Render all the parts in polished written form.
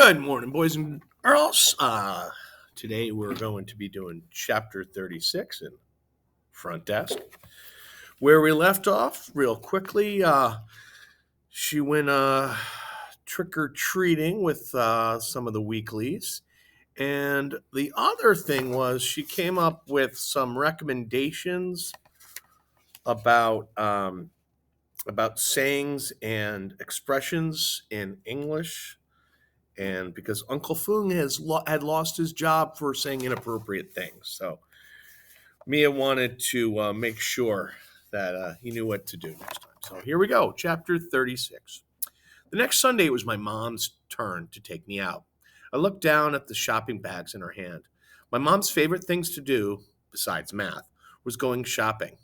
Good morning, boys and girls. Today we're going to be doing chapter 36 in Front Desk. Where we left off, real quickly, she went trick or treating with some of the weeklies. And the other thing was she came up with some recommendations about sayings and expressions in English, and because Uncle Fung had lost his job for saying inappropriate things. So Mia wanted to make sure that he knew what to do next time. So here we go, chapter 36. The next Sunday, it was my mom's turn to take me out. I looked down at the shopping bags in her hand. My mom's favorite things to do, besides math, was going shopping.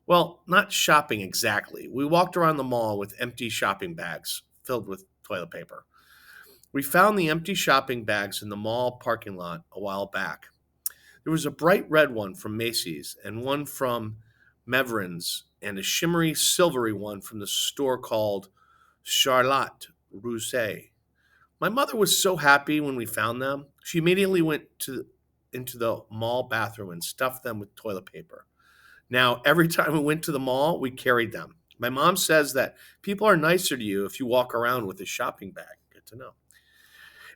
Well, not shopping exactly. We walked around the mall with empty shopping bags filled with toilet paper. We found the empty shopping bags in the mall parking lot a while back. There was a bright red one from Macy's and one from Mevrin's and a shimmery silvery one from the store called Charlotte Russe. My mother was so happy when we found them. She immediately went into the mall bathroom and stuffed them with toilet paper. Now, every time we went to the mall, we carried them. My mom says that people are nicer to you if you walk around with a shopping bag. Good to know.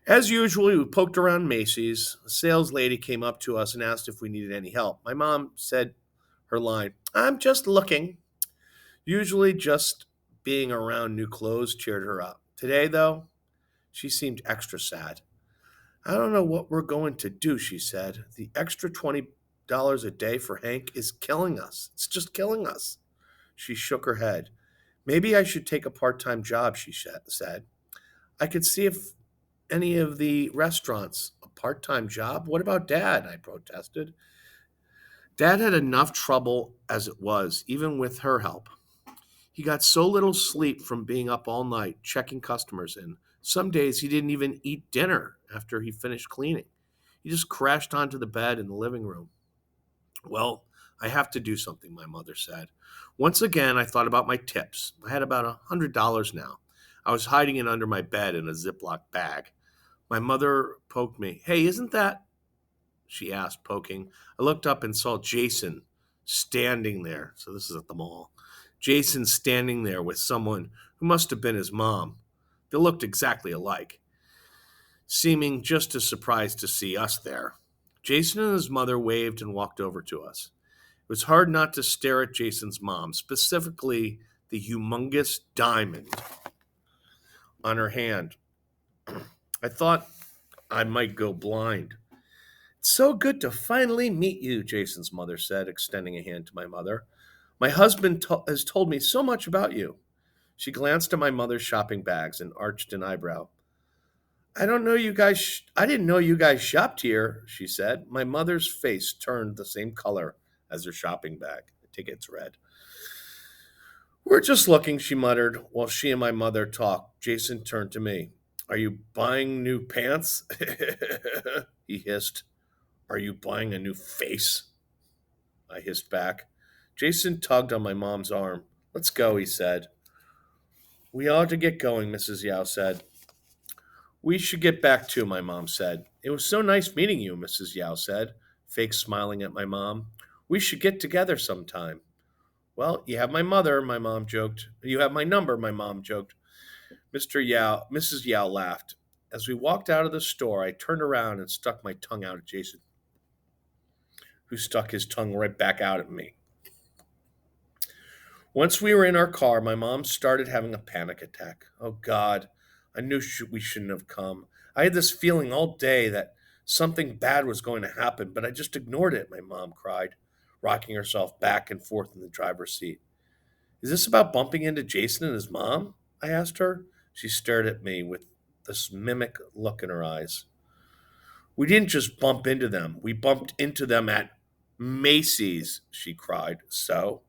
As usual, we poked around Macy's. A sales lady came up to us and asked if we needed any help. My mom said her line, "I'm just looking." Usually just being around new clothes cheered her up. Today, though, she seemed extra sad. "I don't know what we're going to do," she said. "The extra $20 a day for Hank is killing us. It's just killing us." She shook her head. "Maybe I should take a part-time job," she said. "I could see if any of the restaurants a part-time job. What about Dad?" I protested. Dad had enough trouble as it was, even with her help. He got so little sleep from being up all night checking customers in. Some days he didn't even eat dinner after he finished cleaning. He just crashed onto the bed in the living room. "Well, I have to do something," my mother said. Once again, I thought about my tips. I had about $100 now. I was hiding it under my bed in a Ziploc bag. My mother poked me. "Hey, isn't that?" she asked, poking. I looked up and saw Jason standing there. So this is at the mall. Jason standing there with someone who must have been his mom. They looked exactly alike, seeming just as surprised to see us there. Jason and his mother waved and walked over to us. It was hard not to stare at Jason's mom, specifically the humongous diamond on her hand. I thought I might go blind. "It's so good to finally meet you," Jason's mother said, extending a hand to my mother. "My husband has told me so much about you." She glanced at my mother's shopping bags and arched an eyebrow. I didn't know you guys shopped here," she said. My mother's face turned the same color as her shopping bag. I take it it's red. "We're just looking," she muttered. While she and my mother talked, Jason turned to me. "Are you buying new pants?" he hissed. "Are you buying a new face?" I hissed back. Jason tugged on my mom's arm. "Let's go," he said. "We ought to get going," Mrs. Yao said. "We should get back too," my mom said. "It was so nice meeting you," Mrs. Yao said, fake smiling at my mom. "We should get together sometime." "Well, you have my mother," my mom joked. "You have my number," my mom joked. Mrs. Yao laughed. As we walked out of the store, I turned around and stuck my tongue out at Jason, who stuck his tongue right back out at me. Once we were in our car, my mom started having a panic attack. Oh, God, I knew we shouldn't have come. I had this feeling all day that something bad was going to happen, but I just ignored it, my mom cried, rocking herself back and forth in the driver's seat. "Is this about bumping into Jason and his mom?" I asked her. She stared at me with this mimic look in her eyes. "We didn't just bump into them. We bumped into them at Macy's," she cried. So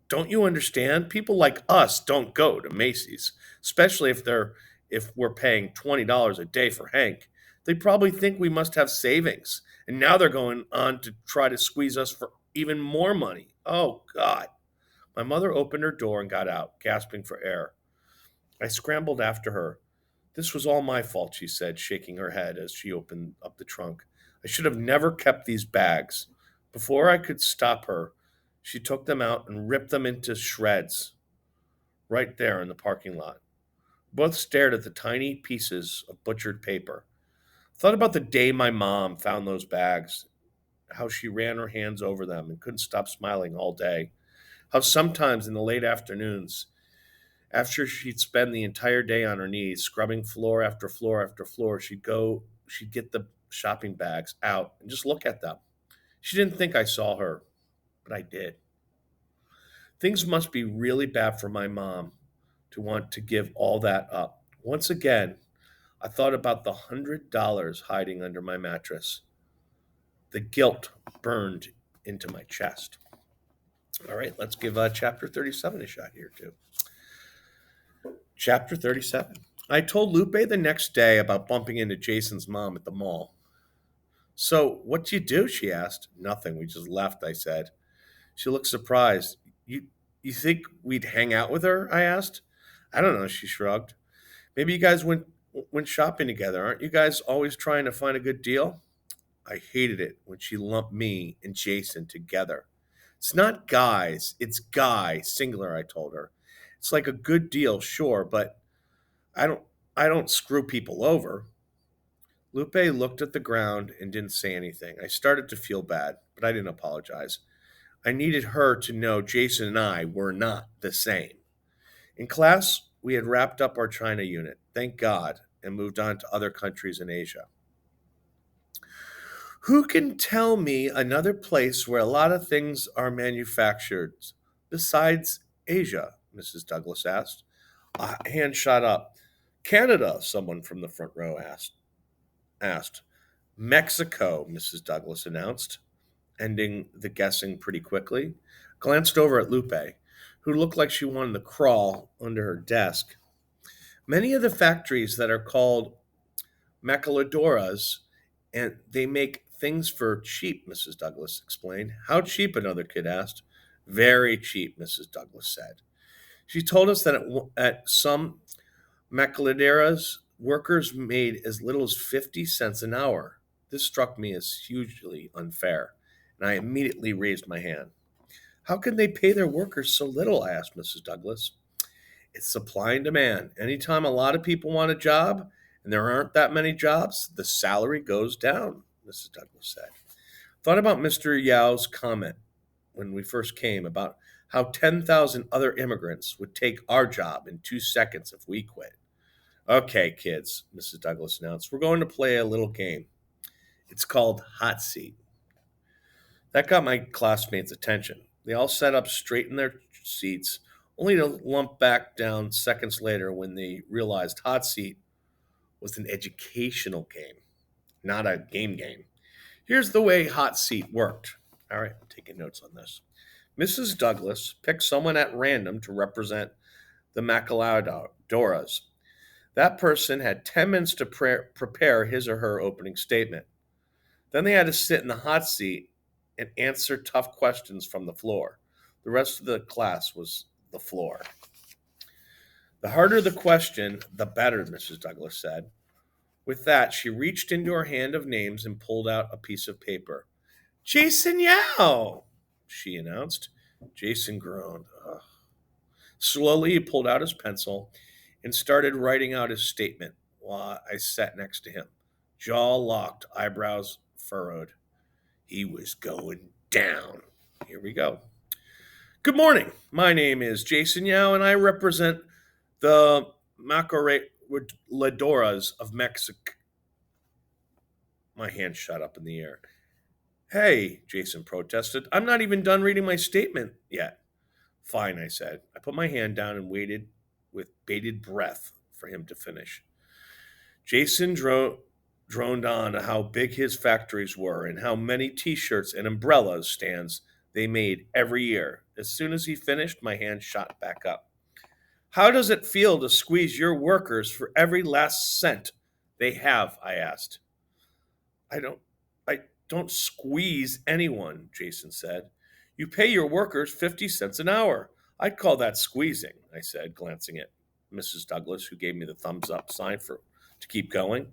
don't you understand? People like us don't go to Macy's, especially if we're paying $20 a day for Hank. They probably think we must have savings, and now they're going on to try to squeeze us for even more money. Oh, God." My mother opened her door and got out, gasping for air. I scrambled after her. This was all my fault, she said, shaking her head as she opened up the trunk. I should have never kept these bags. Before I could stop her, she took them out and ripped them into shreds right there in the parking lot. Both stared at the tiny pieces of butchered paper. Thought about the day my mom found those bags, how she ran her hands over them and couldn't stop smiling all day. How sometimes in the late afternoons, after she'd spend the entire day on her knees, scrubbing floor after floor after floor, she'd get the shopping bags out and just look at them. She didn't think I saw her, but I did. Things must be really bad for my mom to want to give all that up. Once again, I thought about the $100 hiding under my mattress. The guilt burned into my chest. All right, let's give chapter 37 a shot here, too. Chapter 37. I told Lupe the next day about bumping into Jason's mom at the mall. So, what'd you do? She asked. Nothing. We just left, I said. She looked surprised. You think we'd hang out with her? I asked. I don't know, she shrugged. Maybe you guys went shopping together. Aren't you guys always trying to find a good deal? I hated it when she lumped me and Jason together. It's not guys, it's guy, singular, I told her. It's like a good deal, sure, but I don't I don't screw people over. Lupe looked at the ground and didn't say anything. I started to feel bad, but I didn't apologize. I needed her to know Jason and I were not the same. In class, we had wrapped up our China unit, thank God, and moved on to other countries in Asia. Who can tell me another place where a lot of things are manufactured besides Asia? Mrs. Douglas asked. A hand shot up. Canada, someone from the front row asked. Mexico, Mrs. Douglas announced, ending the guessing pretty quickly. Glanced over at Lupe, who looked like she wanted to crawl under her desk. Many of the factories that are called maquiladoras, and they make things for cheap, Mrs. Douglas explained. How cheap? Another kid asked. Very cheap, Mrs. Douglas said. She told us that at some maquiladoras, workers made as little as 50 cents an hour. This struck me as hugely unfair, and I immediately raised my hand. How can they pay their workers so little? I asked Mrs. Douglas. It's supply and demand. Anytime a lot of people want a job and there aren't that many jobs, the salary goes down, Mrs. Douglas said. Thought about Mr. Yao's comment when we first came about how 10,000 other immigrants would take our job in 2 seconds if we quit. Okay, kids, Mrs. Douglas announced, we're going to play a little game. It's called Hot Seat. That got my classmates' attention. They all sat up straight in their seats, only to lump back down seconds later when they realized Hot Seat was an educational game, not a game. Here's the way Hot Seat worked. All right, I'm taking notes on this. Mrs. Douglas picked someone at random to represent the Maquiladoras. That person had 10 minutes to prepare his or her opening statement. Then they had to sit in the hot seat and answer tough questions from the floor. The rest of the class was the floor. The harder the question, the better, Mrs. Douglas said. With that, she reached into her hand of names and pulled out a piece of paper. Jason Yao, she announced. Jason groaned. Ugh. Slowly, he pulled out his pencil and started writing out his statement while I sat next to him, jaw locked, eyebrows furrowed. He was going down. Here we go. Good morning. My name is Jason Yao, and I represent the Maquiladoras of Mexico. My hand shot up in the air. Hey, Jason protested. I'm not even done reading my statement yet. Fine, I said. I put my hand down and waited with bated breath for him to finish. Jason droned on how big his factories were and how many T-shirts and umbrellas stands they made every year. As soon as he finished, my hand shot back up. How does it feel to squeeze your workers for every last cent they have? I asked. I don't squeeze anyone, Jason said. You pay your workers 50 cents an hour. I'd call that squeezing, I said, glancing at Mrs. Douglas, who gave me the thumbs up sign to keep going.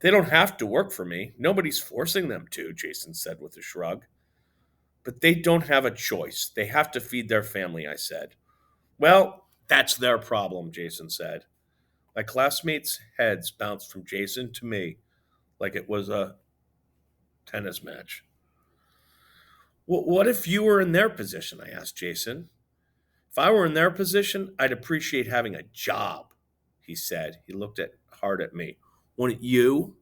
They don't have to work for me. Nobody's forcing them to, Jason said with a shrug. But they don't have a choice. They have to feed their family, I said. Well, that's their problem, Jason said. My classmates' heads bounced from Jason to me like it was a tennis match. What if you were in their position? I asked Jason. If I were in their position, I'd appreciate having a job, he said. He looked hard at me. Wouldn't you?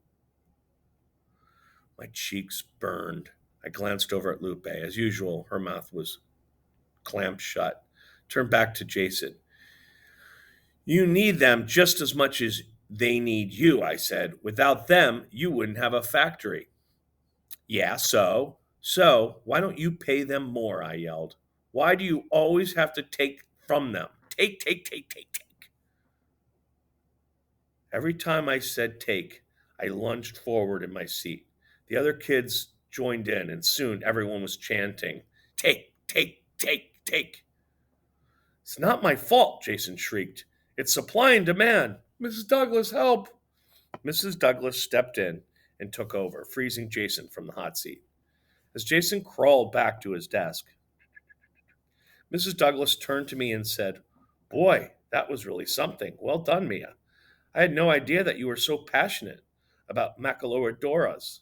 My cheeks burned. I glanced over at Lupe. As usual, her mouth was clamped shut. Turned back to Jason. You need them just as much as they need you, I said. Without them, you wouldn't have a factory. Yeah, so? So, why don't you pay them more? I yelled. Why do you always have to take from them? Take, take, take, take, take. Every time I said take, I lunged forward in my seat. The other kids joined in, and soon everyone was chanting, take, take, take, take. It's not my fault, Jason shrieked. It's supply and demand. Mrs. Douglas, help. Mrs. Douglas stepped in and took over, freezing Jason from the hot seat. As Jason crawled back to his desk, Mrs. Douglas turned to me and said, Boy, that was really something. Well done, Mia. I had no idea that you were so passionate about maquiladoras.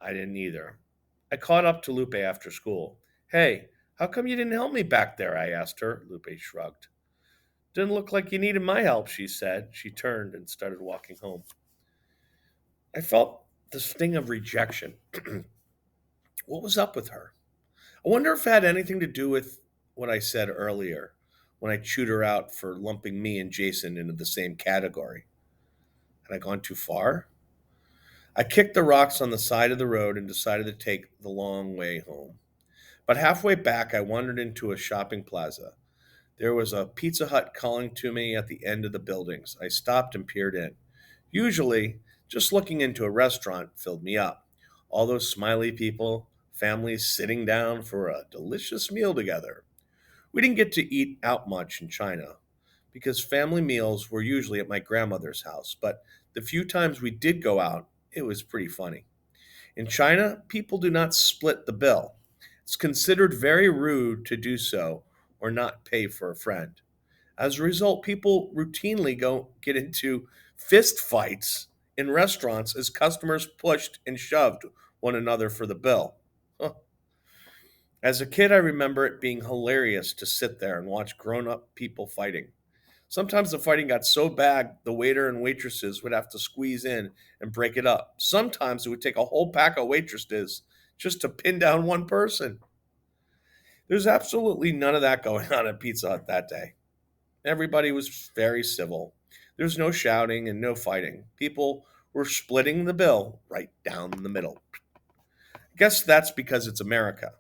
I didn't either. I caught up to Lupe after school. Hey, how come you didn't help me back there? I asked her. Lupe shrugged. Didn't look like you needed my help, she said. She turned and started walking home. I felt the sting of rejection. What was up with her? I wonder if it had anything to do with what I said earlier when I chewed her out for lumping me and Jason into the same category. Had I gone too far? I kicked the rocks on the side of the road and decided to take the long way home. But halfway back, I wandered into a shopping plaza. There was a Pizza Hut calling to me at the end of the buildings. I stopped and peered in. Usually, just looking into a restaurant filled me up. All those smiley people, families sitting down for a delicious meal together. We didn't get to eat out much in China because family meals were usually at my grandmother's house, but the few times we did go out, it was pretty funny. In China, people do not split the bill. It's considered very rude to do so or not pay for a friend. As a result, people routinely get into fist fights in restaurants as customers pushed and shoved one another for the bill. Huh. As a kid, I remember it being hilarious to sit there and watch grown up people fighting. Sometimes the fighting got so bad, the waiter and waitresses would have to squeeze in and break it up. Sometimes it would take a whole pack of waitresses just to pin down one person. There's absolutely none of that going on at Pizza Hut that day. Everybody was very civil. There was no shouting and no fighting. People were splitting the bill right down the middle. I guess that's because it's America.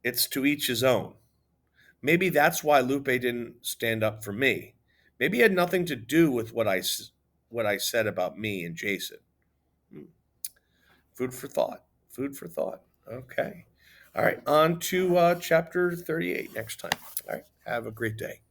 It's to each his own. Maybe that's why Lupe didn't stand up for me. Maybe it had nothing to do with what I said about me and Jason. Hmm. Food for thought. Food for thought. Okay. All right. On to chapter 38 next time. All right. Have a great day.